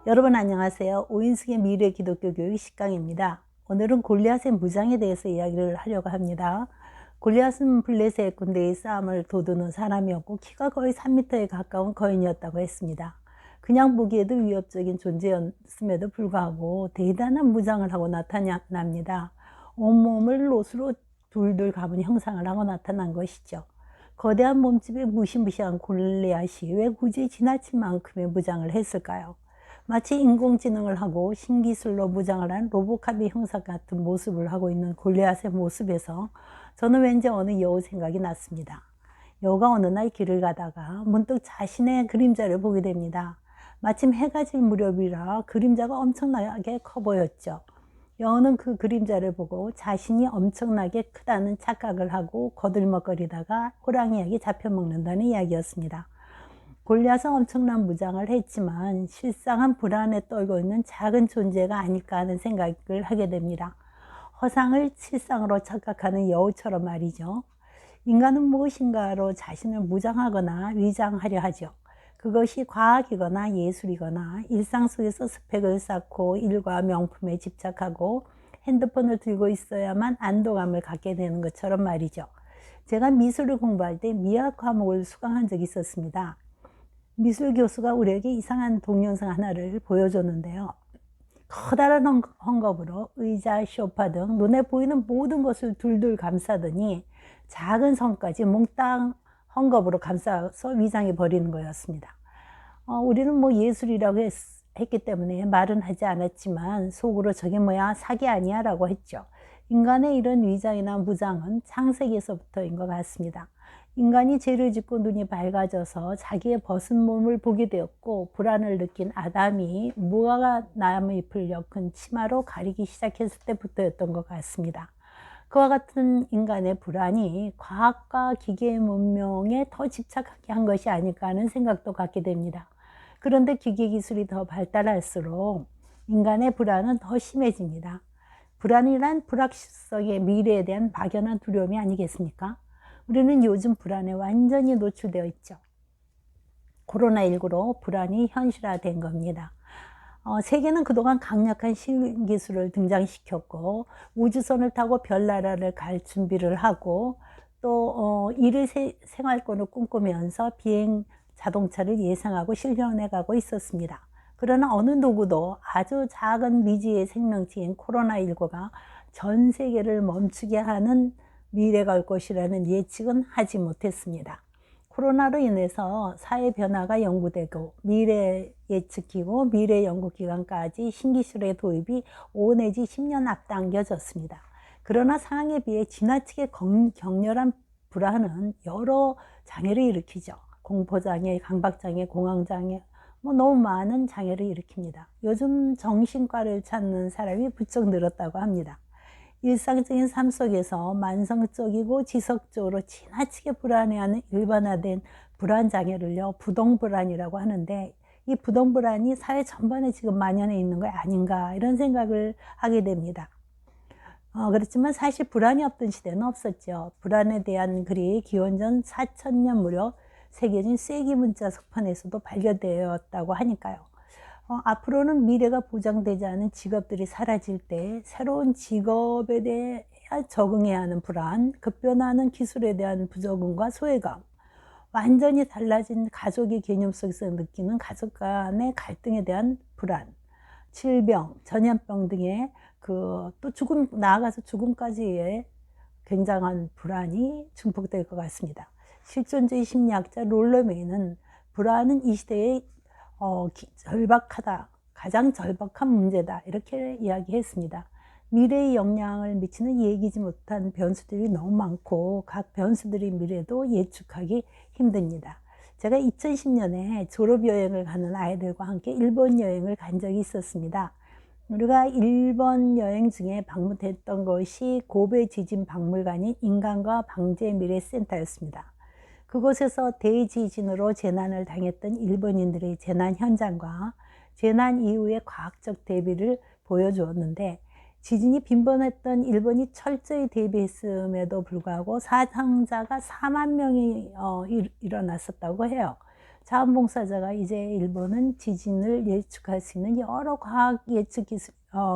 여러분 안녕하세요. 오인숙의 미래 기독교 교육 10강입니다. 오늘은 골리앗의 무장에 대해서 이야기를 하려고 합니다. 골리앗은 블레셋 군대의 싸움을 도두는 사람이었고 키가 거의 3m에 가까운 거인이었다고 했습니다. 그냥 보기에도 위협적인 존재였음에도 불구하고 대단한 무장을 하고 나타납니다. 온몸을 롯으로 둘둘 감은 형상을 하고 나타난 것이죠. 거대한 몸집의 무시무시한 골리앗이 왜 굳이 지나친 만큼의 무장을 했을까요? 마치 인공지능을 하고 신기술로 무장을 한 로보캅의 형상 같은 모습을 하고 있는 골리앗의 모습에서 저는 왠지 어느 여우 생각이 났습니다. 여우가 어느 날 길을 가다가 문득 자신의 그림자를 보게 됩니다. 마침 해가 질 무렵이라 그림자가 엄청나게 커 보였죠. 여우는 그 그림자를 보고 자신이 엄청나게 크다는 착각을 하고 거들먹거리다가 호랑이에게 잡혀먹는다는 이야기였습니다. 골리앗은 엄청난 무장을 했지만 실상은 불안에 떨고 있는 작은 존재가 아닐까 하는 생각을 하게 됩니다. 허상을 실상으로 착각하는 여우처럼 말이죠. 인간은 무엇인가로 자신을 무장하거나 위장하려 하죠. 그것이 과학이거나 예술이거나 일상 속에서 스펙을 쌓고 일과 명품에 집착하고 핸드폰을 들고 있어야만 안도감을 갖게 되는 것처럼 말이죠. 제가 미술을 공부할 때 미학 과목을 수강한 적이 있었습니다. 미술 교수가 우리에게 이상한 동영상 하나를 보여줬는데요. 커다란 헝겊으로 의자, 소파 등 눈에 보이는 모든 것을 둘둘 감싸더니 작은 성까지 몽땅 헝겊으로 감싸서 위장해 버리는 거였습니다. 우리는 뭐 예술이라고 했기 때문에 말은 하지 않았지만 속으로 저게 뭐야 사기 아니야 라고 했죠. 인간의 이런 위장이나 무장은 창세기에서부터인 것 같습니다. 인간이 죄를 짓고 눈이 밝아져서 자기의 벗은 몸을 보게 되었고 불안을 느낀 아담이 무화과 나무잎을 엮은 치마로 가리기 시작했을 때부터였던 것 같습니다. 그와 같은 인간의 불안이 과학과 기계의 문명에 더 집착하게 한 것이 아닐까 하는 생각도 갖게 됩니다. 그런데 기계 기술이 더 발달할수록 인간의 불안은 더 심해집니다. 불안이란 불확실성의 미래에 대한 막연한 두려움이 아니겠습니까? 우리는 요즘 불안에 완전히 노출되어 있죠. 코로나19로 불안이 현실화된 겁니다. 세계는 그동안 강력한 신기술을 등장시켰고 우주선을 타고 별나라를 갈 준비를 하고 또 일일 생활권을 꿈꾸면서 비행 자동차를 예상하고 실현해 가고 있었습니다. 그러나 어느 누구도 아주 작은 미지의 생명체인 코로나19가 전 세계를 멈추게 하는 미래가 올 것이라는 예측은 하지 못했습니다. 코로나로 인해서 사회 변화가 연구되고 미래 예측기구, 미래 연구기관까지 신기술의 도입이 5 내지 10년 앞당겨졌습니다. 그러나 상황에 비해 지나치게 격렬한 불안은 여러 장애를 일으키죠. 공포장애, 강박장애, 공황장애, 너무 많은 장애를 일으킵니다. 요즘 정신과를 찾는 사람이 부쩍 늘었다고 합니다. 일상적인 삶 속에서 만성적이고 지속적으로 지나치게 불안해하는 일반화된 불안장애를요, 부동불안이라고 하는데 이 부동불안이 사회 전반에 지금 만연해 있는 거 아닌가 이런 생각을 하게 됩니다. 그렇지만 사실 불안이 없던 시대는 없었죠. 불안에 대한 글이 기원전 4000년 무렵 새겨진 쐐기 문자 석판에서도 발견되었다고 하니까요. 앞으로는 미래가 보장되지 않은 직업들이 사라질 때 새로운 직업에 대해 적응해야 하는 불안, 급변하는 기술에 대한 부적응과 소외감, 완전히 달라진 가족의 개념 속에서 느끼는 가족 간의 갈등에 대한 불안, 질병, 전염병 등의 또 죽음, 나아가서 죽음까지의 굉장한 불안이 증폭될 것 같습니다. 실존주의 심리학자 롤러메이는 불안은 이 시대의 절박하다, 가장 절박한 문제다 이렇게 이야기했습니다. 미래에 영향을 미치는 예기치 못한 변수들이 너무 많고 각 변수들의 미래도 예측하기 힘듭니다. 제가 2010년에 졸업여행을 가는 아이들과 함께 일본 여행을 간 적이 있었습니다. 우리가 일본 여행 중에 방문했던 것이 고베 지진 박물관인 인간과 방제미래센터였습니다. 그곳에서 대지진으로 재난을 당했던 일본인들의 재난 현장과 재난 이후의 과학적 대비를 보여주었는데 지진이 빈번했던 일본이 철저히 대비했음에도 불구하고 사상자가 4만 명이 일어났었다고 해요. 자원봉사자가 이제 일본은 지진을 예측할 수 있는 여러 과학 예측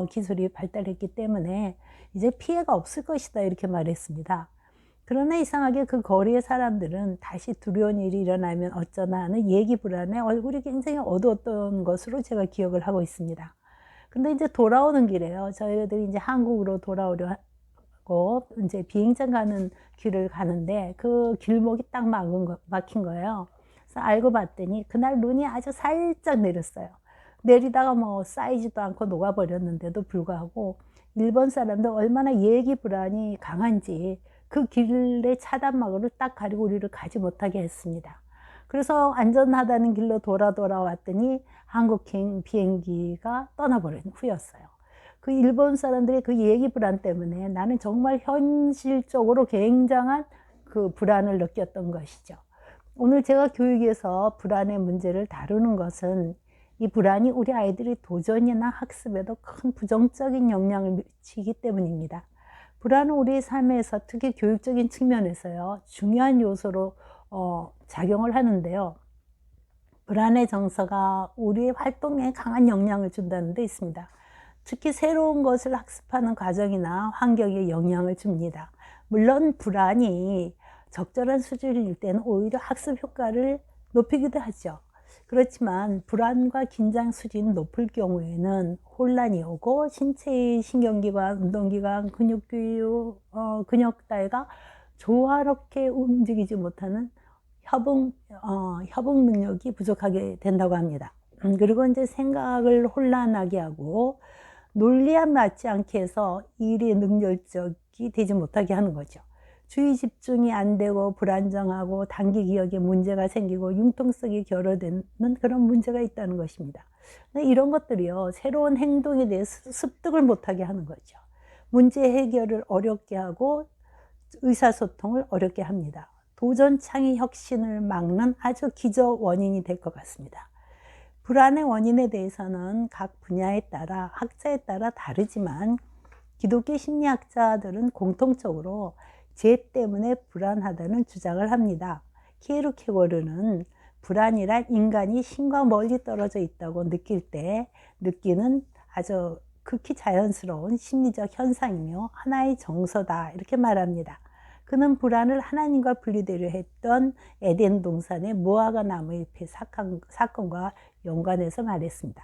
기술이 발달했기 때문에 이제 피해가 없을 것이다 이렇게 말했습니다. 그러나 이상하게 그 거리의 사람들은 다시 두려운 일이 일어나면 어쩌나 하는 예기 불안에 얼굴이 굉장히 어두웠던 것으로 제가 기억을 하고 있습니다. 근데 이제 돌아오는 길에요. 저희들이 이제 한국으로 돌아오려 하고 이제 비행장 가는 길을 가는데 그 길목이 딱 막힌 거예요. 그래서 알고 봤더니 그날 눈이 아주 살짝 내렸어요. 내리다가 뭐 쌓이지도 않고 녹아버렸는데도 불구하고 일본 사람들 얼마나 예기 불안이 강한지 그 길의 차단막을 딱 가리고 우리를 가지 못하게 했습니다. 그래서 안전하다는 길로 돌아왔더니 한국 비행기가 떠나버린 후였어요. 그 일본 사람들의 그 예기 불안 때문에 나는 정말 현실적으로 굉장한 그 불안을 느꼈던 것이죠. 오늘 제가 교육에서 불안의 문제를 다루는 것은 이 불안이 우리 아이들이 도전이나 학습에도 큰 부정적인 영향을 미치기 때문입니다. 불안은 우리 삶에서 특히 교육적인 측면에서요, 중요한 요소로 작용을 하는데요. 불안의 정서가 우리의 활동에 강한 영향을 준다는 데 있습니다. 특히 새로운 것을 학습하는 과정이나 환경에 영향을 줍니다. 물론 불안이 적절한 수준일 때는 오히려 학습 효과를 높이기도 하죠. 그렇지만 불안과 긴장 수준이 높을 경우에는 혼란이 오고 신체의 신경기관, 운동기관, 근육다리가 조화롭게 움직이지 못하는 협응 능력이 부족하게 된다고 합니다. 그리고 이제 생각을 혼란하게 하고 논리에 맞지 않게 해서 일이 능률적이 되지 못하게 하는 거죠. 주의 집중이 안 되고 불안정하고 단기 기억에 문제가 생기고 융통성이 결여되는 그런 문제가 있다는 것입니다. 이런 것들이요, 새로운 행동에 대해서 습득을 못하게 하는 거죠. 문제 해결을 어렵게 하고 의사소통을 어렵게 합니다. 도전, 창의, 혁신을 막는 아주 기저 원인이 될 것 같습니다. 불안의 원인에 대해서는 각 분야에 따라 학자에 따라 다르지만 기독교 심리학자들은 공통적으로 죄 때문에 불안하다는 주장을 합니다. 키에르케고르는 불안이란 인간이 신과 멀리 떨어져 있다고 느낄 때 느끼는 아주 극히 자연스러운 심리적 현상이며 하나의 정서다 이렇게 말합니다. 그는 불안을 하나님과 분리되려 했던 에덴 동산의 무화과 나무 잎의 사건과 연관해서 말했습니다.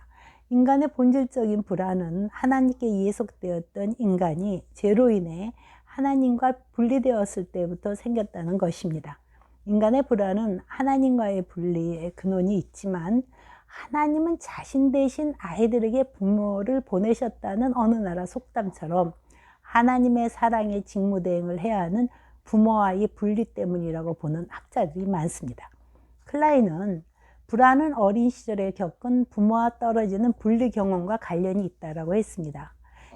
인간의 본질적인 불안은 하나님께 예속되었던 인간이 죄로 인해 하나님과 분리되었을 때부터 생겼다는 것입니다. 인간의 불안은 하나님과의 분리의 근원이 있지만 하나님은 자신 대신 아이들에게 부모를 보내셨다는 어느 나라 속담처럼 하나님의 사랑의 직무대행을 해야 하는 부모와의 분리 때문이라고 보는 학자들이 많습니다. 클라인은 불안은 어린 시절에 겪은 부모와 떨어지는 분리 경험과 관련이 있다고 했습니다.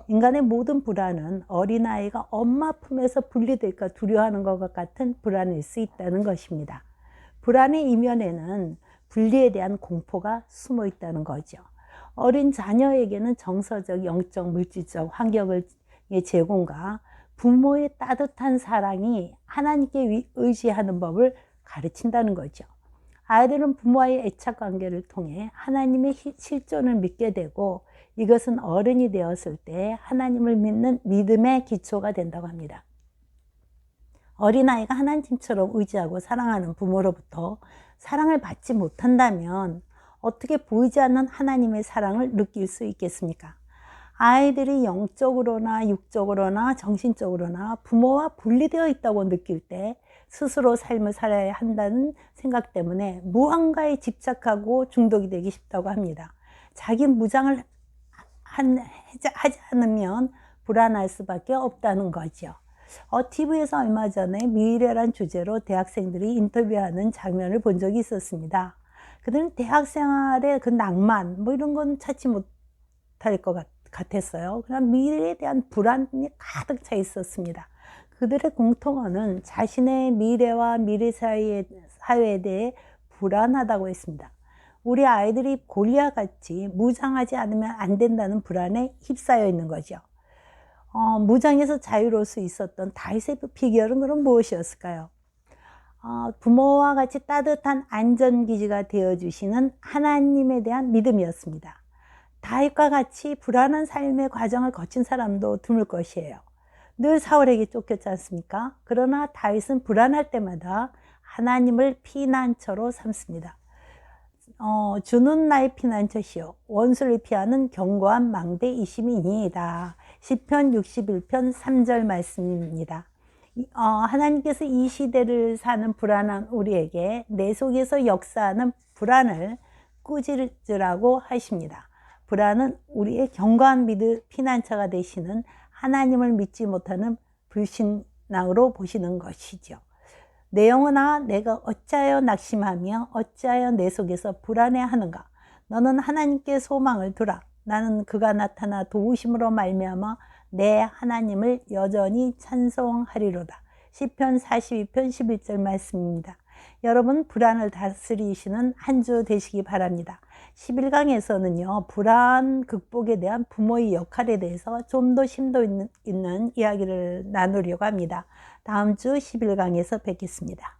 인간의 모든 불안은 어린아이가 엄마 품에서 분리될까 두려워하는 것과 같은 불안일 수 있다는 것입니다. 불안의 이면에는 분리에 대한 공포가 숨어 있다는 거죠. 어린 자녀에게는 정서적, 영적, 물질적 환경의 제공과 부모의 따뜻한 사랑이 하나님께 의지하는 법을 가르친다는 거죠. 아이들은 부모와의 애착 관계를 통해 하나님의 실존을 믿게 되고 이것은 어른이 되었을 때 하나님을 믿는 믿음의 기초가 된다고 합니다. 어린아이가 하나님처럼 의지하고 사랑하는 부모로부터 사랑을 받지 못한다면 어떻게 보이지 않는 하나님의 사랑을 느낄 수 있겠습니까? 아이들이 영적으로나 육적으로나 정신적으로나 부모와 분리되어 있다고 느낄 때 스스로 삶을 살아야 한다는 생각 때문에 무언가에 집착하고 중독이 되기 쉽다고 합니다. 자기 무장을 하지 않으면 불안할 수밖에 없다는 거죠. TV에서 얼마 전에 미래란 주제로 대학생들이 인터뷰하는 장면을 본 적이 있었습니다. 그들은 대학 생활의 그 낭만 뭐 이런 건 찾지 못할 것 같았어요. 그냥 미래에 대한 불안이 가득 차 있었습니다. 그들의 공통어는 자신의 미래와 미래 사회에 대해 불안하다고 했습니다. 우리 아이들이 골리앗같이 무장하지 않으면 안 된다는 불안에 휩싸여 있는 거죠. 무장에서 자유로울 수 있었던 다윗의 비결은 그럼 무엇이었을까요? 부모와 같이 따뜻한 안전기지가 되어주시는 하나님에 대한 믿음이었습니다. 다윗과 같이 불안한 삶의 과정을 거친 사람도 드물 것이에요. 늘 사울에게 쫓겼지 않습니까? 그러나 다윗은 불안할 때마다 하나님을 피난처로 삼습니다. 주는 나의 피난처시요 원수를 피하는 견고한 망대이심이니이다. 시편 61편 3절 말씀입니다. 하나님께서 이 시대를 사는 불안한 우리에게 내 속에서 역사하는 불안을 꾸짖으라고 하십니다. 불안은 우리의 견고한 피난처가 되시는 하나님을 믿지 못하는 불신앙으로 보시는 것이죠. 내 영혼아, 내가 어찌하여 낙심하며 어찌하여 내 속에서 불안해하는가? 너는 하나님께 소망을 두라. 나는 그가 나타나 도우심으로 말미암아 내 하나님을 여전히 찬송하리로다. 시편 42편 11절 말씀입니다. 여러분, 불안을 다스리시는 한 주 되시기 바랍니다. 11강에서는요, 불안 극복에 대한 부모의 역할에 대해서 좀 더 심도 있는 이야기를 나누려고 합니다. 다음 주 11강에서 뵙겠습니다.